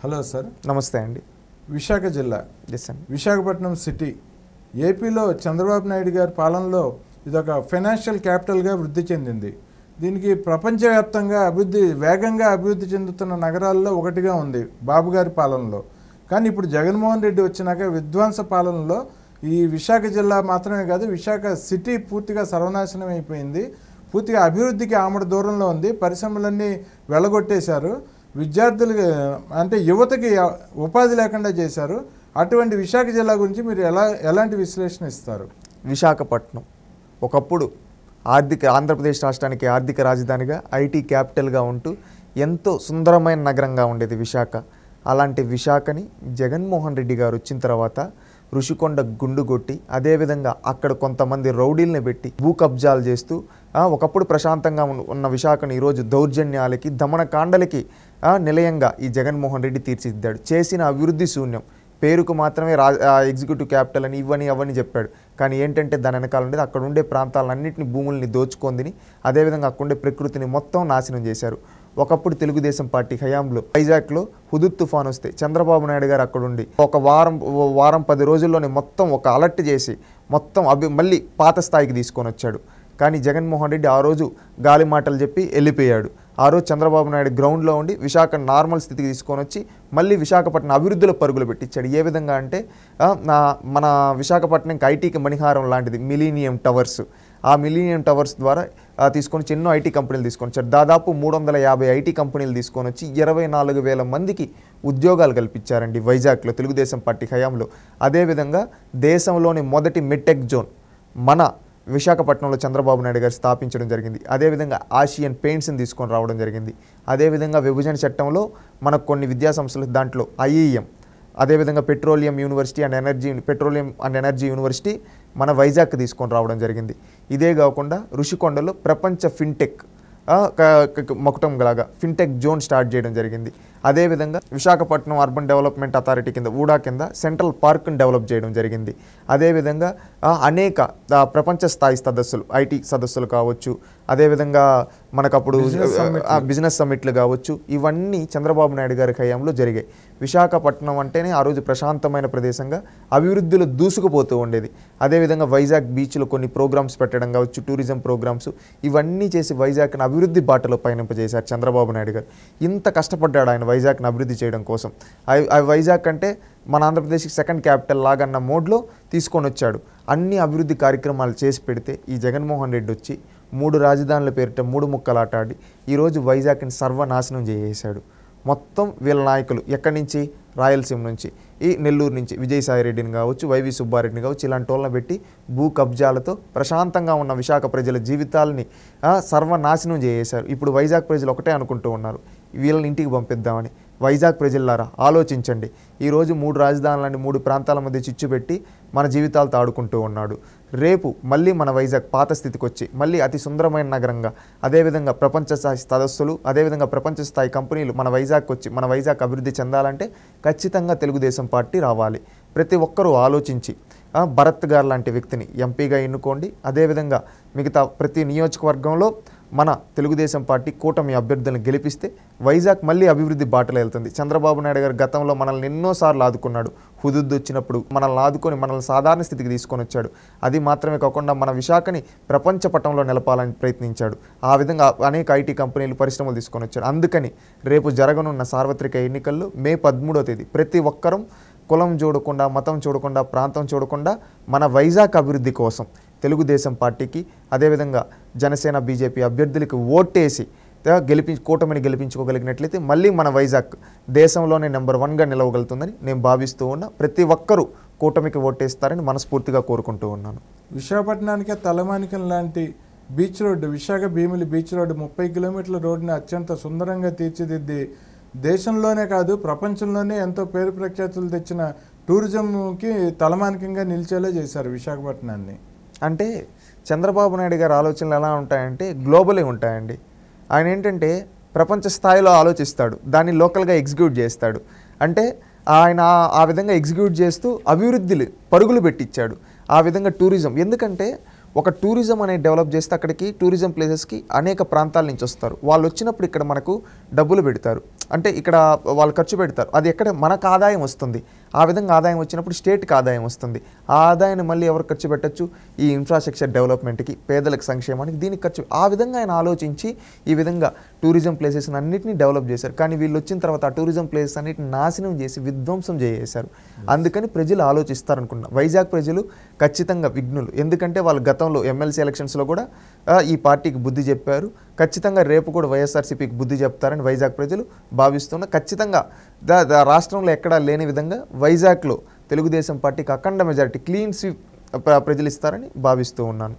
Hello sir. నమస్తే అండి. విశాఖ జిల్లా అండి. విశాఖపట్నం సిటీ ఏపీలో చంద్రబాబు నాయుడు గారి పాలనలో ఇదొక ఫైనాన్షియల్ క్యాపిటల్గా వృద్ధి చెందింది. దీనికి ప్రపంచవ్యాప్తంగా వేగంగా అభివృద్ధి చెందుతున్న నగరాల్లో ఒకటిగా ఉంది బాబు గారి పాలనలో. కానీ ఇప్పుడు జగన్మోహన్ రెడ్డి వచ్చినాక విధ్వంస పాలనలో ఈ విశాఖ జిల్లా మాత్రమే కాదు, విశాఖ సిటీ పూర్తిగా సర్వనాశనం అయిపోయింది. పూర్తిగా అభివృద్ధికి ఆమడ దూరంలో ఉంది. పరిశ్రమలన్నీ వెళ్ళగొట్టేశారు. విద్యార్థులకి అంటే యువతకి ఉపాధి లేకుండా చేశారు. అటువంటి విశాఖ జిల్లా గురించి మీరు ఎలాంటి విశ్లేషణ ఇస్తారు? విశాఖపట్నం ఒకప్పుడు ఆంధ్రప్రదేశ్ రాష్ట్రానికి ఆర్థిక రాజధానిగా, ఐటీ క్యాపిటల్గా ఉంటూ ఎంతో సుందరమైన నగరంగా ఉండేది విశాఖ. అలాంటి విశాఖని జగన్మోహన్ రెడ్డి గారు వచ్చిన తర్వాత ఋషికొండ గుండు కొట్టి, అదేవిధంగా అక్కడ కొంతమంది రౌడీల్ని పెట్టి భూ కబ్జాలు చేస్తూ ఒకప్పుడు ప్రశాంతంగా ఉన్న విశాఖను ఈరోజు దౌర్జన్యాలకి, దమనకాండలకి నిలయంగా ఈ జగన్మోహన్ రెడ్డి తీర్చిదిద్దాడు. చేసిన అభివృద్ధి శూన్యం. పేరుకు మాత్రమే ఎగ్జిక్యూటివ్ క్యాపిటల్ అని అవన్నీ చెప్పాడు. కానీ ఏంటంటే దాని వెనకాల ఉండేది అక్కడ ఉండే ప్రాంతాలన్నింటినీ, భూముల్ని దోచుకొందిని, అదేవిధంగా అక్కడ ఉండే ప్రకృతిని మొత్తం నాశనం చేశారు. ఒకప్పుడు తెలుగుదేశం పార్టీ హయాంలో వైజాగ్లో హుదూద్ తుఫాన్ వస్తే చంద్రబాబు నాయుడు గారు అక్కడ ఉండి ఒక వారం 10 రోజుల్లోనే మొత్తం ఒక అలర్ట్ చేసి మొత్తం మళ్ళీ పాత స్థాయికి తీసుకొని వచ్చాడు. కానీ జగన్మోహన్ రెడ్డి ఆ రోజు గాలి మాటలు చెప్పి వెళ్ళిపోయాడు. ఆ రోజు చంద్రబాబు నాయుడు గ్రౌండ్లో ఉండి విశాఖ నార్మల్ స్థితికి తీసుకొని వచ్చి మళ్ళీ విశాఖపట్నం అభివృద్ధిలో పరుగులు పెట్టించాడు. ఏ విధంగా అంటే మన విశాఖపట్నంకి ఐటీకి మణిహారం లాంటిది మిలీనియం టవర్స్. ఆ మిలీనియం టవర్స్ ద్వారా తీసుకొని ఎన్నో ఐటీ కంపెనీలు తీసుకొని వచ్చారు. దాదాపు 350 ఐటీ కంపెనీలు తీసుకొని వచ్చి 24,000 మందికి ఉద్యోగాలు కల్పించారండి వైజాగ్లో తెలుగుదేశం పార్టీ హయాంలో. అదేవిధంగా దేశంలోని మొదటి మిడ్టెక్ జోన్ మన విశాఖపట్నంలో చంద్రబాబు నాయుడు గారు స్థాపించడం జరిగింది. అదేవిధంగా ఆసియన్ పెయింట్స్ని తీసుకొని రావడం జరిగింది. అదేవిధంగా విభజన చట్టంలో మనకు కొన్ని విద్యాసంస్థలు, దాంట్లో ఐఈఎం, అదేవిధంగా పెట్రోలియం అండ్ ఎనర్జీ యూనివర్సిటీ మన వైజాగ్ తీసుకొని రావడం జరిగింది. ఇదే కాకుండా ఋషికొండలో ప్రపంచ ఫిన్టెక్ లాగా ఫిన్టెక్ జోన్ స్టార్ట్ చేయడం జరిగింది. అదేవిధంగా విశాఖపట్నం అర్బన్ డెవలప్మెంట్ అథారిటీ కింద ఊడా కింద సెంట్రల్ పార్క్ను డెవలప్ చేయడం జరిగింది. అదేవిధంగా అనేక ప్రపంచ స్థాయి సదస్సులు, ఐటీ సదస్సులు కావచ్చు, అదేవిధంగా మనకప్పుడు బిజినెస్ సమ్మిట్లు కావచ్చు, ఇవన్నీ చంద్రబాబు నాయుడు గారి హయాంలో జరిగాయి. విశాఖపట్నం అంటేనే ఆ రోజు ప్రశాంతమైన ప్రదేశంగా అభివృద్ధిలో దూసుకుపోతూ ఉండేది. అదేవిధంగా వైజాగ్ బీచ్లో కొన్ని ప్రోగ్రామ్స్ పెట్టడం కావచ్చు, టూరిజం ప్రోగ్రామ్స్, ఇవన్నీ చేసి వైజాగ్ని అభివృద్ధి బాటలో పయనింపజేశారు చంద్రబాబు నాయుడు గారు. ఇంత కష్టపడ్డాడు ఆయన వైజాగ్ని అభివృద్ధి చేయడం కోసం. వైజాగ్ అంటే మన ఆంధ్రప్రదేశ్కి సెకండ్ క్యాపిటల్ లాగన్న మోడ్లో తీసుకొని వచ్చాడు. అన్ని అభివృద్ధి కార్యక్రమాలు చేసి పెడితే ఈ జగన్మోహన్ రెడ్డి వచ్చి 3 రాజధానుల పేరిట 3 ముక్కలాట ఆడి ఈరోజు వైజాగ్ని సర్వనాశనం చేసేశాడు. మొత్తం వీళ్ళ నాయకులు ఎక్కడి నుంచి, రాయలసీమ నుంచి, ఈ నెల్లూరు నుంచి విజయసాయి రెడ్డిని కావచ్చు, వైవి సుబ్బారెడ్డిని కావచ్చు, ఇలాంటి వాళ్ళని పెట్టి భూ కబ్జాలతో ప్రశాంతంగా ఉన్న విశాఖ ప్రజల జీవితాలని సర్వనాశనం చేసేశారు. ఇప్పుడు వైజాగ్ ప్రజలు ఒకటే అనుకుంటూ ఉన్నారు, వీళ్ళని ఇంటికి పంపిద్దామని. వైజాగ్ ప్రజలారా ఆలోచించండి. ఈరోజు 3 రాజధానులని 3 ప్రాంతాల మధ్య చిచ్చు పెట్టి మన జీవితాలతో ఆడుకుంటూ ఉన్నాడు. రేపు మళ్ళీ మన వైజాగ్ పాత స్థితికి వచ్చి మళ్ళీ అతి సుందరమైన నగరంగా, అదేవిధంగా ప్రపంచ స్థాయి సదస్సులు, అదేవిధంగా ప్రపంచ స్థాయి కంపెనీలు మన వైజాగ్కి వచ్చి మన వైజాగ్ అభివృద్ధి చెందాలంటే ఖచ్చితంగా తెలుగుదేశం పార్టీ రావాలి. ప్రతి ఒక్కరూ ఆలోచించి భరత్ గారు లాంటి వ్యక్తిని ఎంపీగా ఎన్నుకోండి. అదేవిధంగా మిగతా ప్రతి నియోజకవర్గంలో మన తెలుగుదేశం పార్టీ కూటమి అభ్యర్థులను గెలిపిస్తే వైజాగ్ మళ్ళీ అభివృద్ధి బాటలో వెళ్తుంది. చంద్రబాబు నాయుడు గారు గతంలో మనల్ని ఎన్నోసార్లు ఆదుకున్నాడు. హుదూద్ వచ్చినప్పుడు మనల్ని ఆదుకొని మనల్ని సాధారణ స్థితికి తీసుకొని వచ్చాడు. అది మాత్రమే కాకుండా మన విశాఖని ప్రపంచ పటంలో నిలపాలని ప్రయత్నించాడు. ఆ విధంగా అనేక ఐటీ కంపెనీలు, పరిశ్రమలు తీసుకొని వచ్చాడు. అందుకని రేపు జరగనున్న సార్వత్రిక ఎన్నికల్లో మే 13వ తేదీ ప్రతి ఒక్కరూ కులం చూడకుండా, మతం చూడకుండా, ప్రాంతం చూడకుండా మన వైజాగ్ అభివృద్ధి కోసం తెలుగుదేశం పార్టీకి, అదేవిధంగా జనసేన, బీజేపీ అభ్యర్థులకి ఓటేసి కూటమిని గెలిపించుకోగలిగినట్లయితే మళ్ళీ మన వైజాగ్ దేశంలోనే నెంబర్ 1గా నిలవగలుగుతుందని నేను భావిస్తూ ఉన్నా. ప్రతి ఒక్కరూ కూటమికి ఓటేస్తారని మనస్ఫూర్తిగా కోరుకుంటూ ఉన్నాను. విశాఖపట్నానికే తలమానికం లాంటి beach road, Visakha Bheemili beach road 30 కిలోమీటర్ల రోడ్డుని అత్యంత సుందరంగా తీర్చిదిద్ది దేశంలోనే కాదు ప్రపంచంలోనే ఎంతో పేరు ప్రఖ్యాతులు తెచ్చిన టూరిజంకి తలమానికంగా నిలిచేలా చేశారు విశాఖపట్నాన్ని. అంటే చంద్రబాబు నాయుడు గారి ఆలోచనలు ఎలా ఉంటాయంటే గ్లోబలే ఉంటాయండి. ఆయన ఏంటంటే ప్రపంచ స్థాయిలో ఆలోచిస్తాడు, దాన్ని లోకల్గా ఎగ్జిక్యూట్ చేస్తాడు. అంటే ఆయన ఆ విధంగా ఎగ్జిక్యూట్ చేస్తూ అభివృద్ధిని పరుగులు పెట్టించాడు. ఆ విధంగా టూరిజం, ఎందుకంటే ఒక టూరిజం అనేది డెవలప్ చేస్తే అక్కడికి టూరిజం ప్లేసెస్కి అనేక ప్రాంతాల నుంచి వస్తారు. వాళ్ళు వచ్చినప్పుడు ఇక్కడ మనకు డబ్బులు పెడతారు, అంటే ఇక్కడ వాళ్ళు ఖర్చు పెడతారు. అది ఎక్కడ మనకు ఆదాయం వస్తుంది. ఆ విధంగా ఆదాయం వచ్చినప్పుడు స్టేట్కి ఆదాయం వస్తుంది. ఆ ఆదాయాన్ని మళ్ళీ ఎవరు ఖర్చు పెట్టచ్చు? ఈ ఇన్ఫ్రాస్ట్రక్చర్ డెవలప్మెంట్కి, పేదలకు సంక్షేమానికి, దీనికి ఖర్చు. ఆ విధంగా ఆయన ఆలోచించి ఈ విధంగా టూరిజం ప్లేసెస్ అన్నింటినీ డెవలప్ చేశారు. కానీ వీళ్ళు వచ్చిన తర్వాత ఆ టూరిజం ప్లేసెస్ అన్నింటిని నాశనం చేసి విధ్వంసం చేసేశారు. అందుకని ప్రజలు ఆలోచిస్తారనుకున్నా. వైజాగ్ ప్రజలు ఖచ్చితంగా విఘ్నులు. ఎందుకంటే వాళ్ళు గతంలో ఎమ్మెల్సీ ఎలక్షన్స్లో కూడా ఈ పార్టీకి బుద్ధి చెప్పారు. ఖచ్చితంగా రేపు కూడా వైఎస్ఆర్సీపీకి బుద్ధి చెప్తారని వైజాగ్ ప్రజలు భావిస్తున్న. ఖచ్చితంగా రాష్ట్రంలో ఎక్కడా లేని విధంగా వైజాగ్లో తెలుగుదేశం పార్టీకి అఖండ మెజారిటీ, క్లీన్ స్వీప్ ప్రజలు ఇస్తారని భావిస్తూ ఉన్నాను.